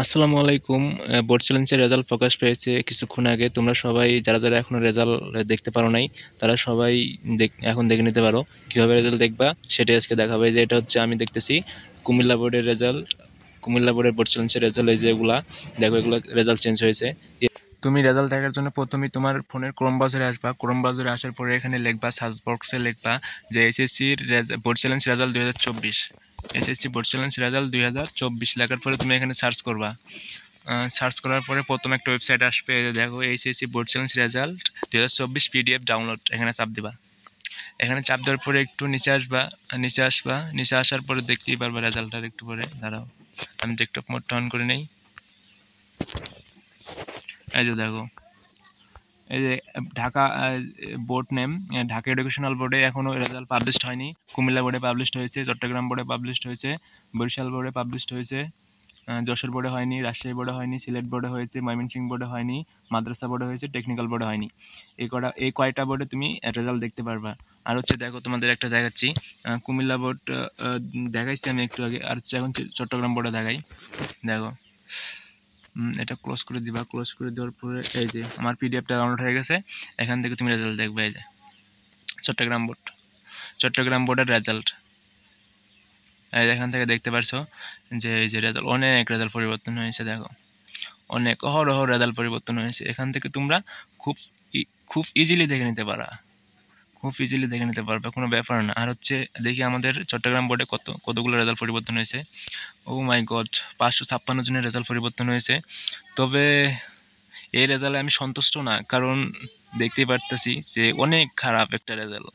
আসসালামু আলাইকুম। বোর্ড চ্যালেঞ্জের রেজাল্ট প্রকাশ পেয়েছে কিছুক্ষণ আগে। তোমরা সবাই যারা এখনো রেজাল্ট দেখতে পারো নাই, তারা সবাই এখন দেখে নিতে পারো। কিভাবে রেজাল্ট দেখবা সেটাই আজকে দেখাবো। এই যে এটা হচ্ছে আমি দেখতেছি কুমিল্লা বোর্ডের রেজাল্ট, কুমিল্লা বোর্ডের বোর্ড চ্যালেঞ্জের রেজাল্ট। এই যে এগুলা দেখো, এগুলো রেজাল্ট চেঞ্জ হয়েছে। তুমি রেজাল্ট দেখার জন্য প্রথমেই তোমার ফোনের ক্রোম ব্রাউজারে আসবা। ক্রোম ব্রাউজারে আসার পরে এখানে লিখবা, সার্চ বক্সে লিখবা যে এইচএসসির board challenge result 2024, SSC board challenge result 2024 লেখার পরে তুমি এখানে সার্চ করবা। সার্চ করার পরে প্রথম একটা ওয়েবসাইট আসবে, দেখো HSC board challenge result 2024 PDF download, এখানে চাপ দিবা। এখানে চাপ দেওয়ার পরে একটু নিচে আসার পরে দেখতেই পারবা রেজাল্টটার। একটু পরে দাঁড়াও, আমি ডেস্কটপ মোডটা অন করে নেই। এই যে দেখো, এই যে Dhaka board name, Dhaka educational বোর্ডে এখনও রেজাল্ট পাবলিশড হয়নি। কুমিল্লা বোর্ডে পাবলিশড হয়েছে, চট্টগ্রাম বোর্ডে পাবলিশড হয়েছে, বরিশাল বোর্ডে পাবলিশড হয়েছে, যশোর বোর্ডে হয়নি, রাজশাহী বোর্ডে হয়নি, সিলেট বোর্ডে হয়েছে, ময়মনসিংহ বোর্ডে হয়নি, মাদ্রাসা বোর্ডে হয়েছে, টেকনিক্যাল বোর্ডে হয়নি। এই কয়টা বোর্ডে তুমি রেজাল্ট দেখতে পারবা। আর হচ্ছে দেখো, তোমাদের একটা দেখাচ্ছি, কুমিল্লা বোর্ড দেখাইছি আমি একটু আগে। আর হচ্ছে এখন চট্টগ্রাম বোর্ডে দেখাই। দেখো, এটা ক্লোজ করে দিবা। ক্লোজ করে দেওয়ার পরে এই যে আমার পিডিএফটা ডাউনলোড হয়ে গেছে। এখান থেকে তুমি রেজাল্ট দেখবে। এই যে চট্টগ্রাম বোর্ডের রেজাল্ট, এখান থেকে দেখতে পারছো যে এই যে রেজাল্ট, অনেক রেজাল্ট পরিবর্তন হয়েছে। দেখো, অনেক অহরহ রেজাল্ট পরিবর্তন হয়েছে। এখান থেকে তোমরা খুব খুব ইজিলি দেখে নিতে পারা, কোনো ব্যাপার না। আর হচ্ছে দেখি আমাদের চট্টগ্রাম বোর্ডে কতগুলো রেজাল্ট পরিবর্তন হয়েছে। ও মাই গড, 556 জনের রেজাল্ট পরিবর্তন হয়েছে। তবে এই রেজাল্টে আমি সন্তুষ্ট না, কারণ দেখতেই পারতেছি যে অনেক খারাপ একটা রেজাল্ট।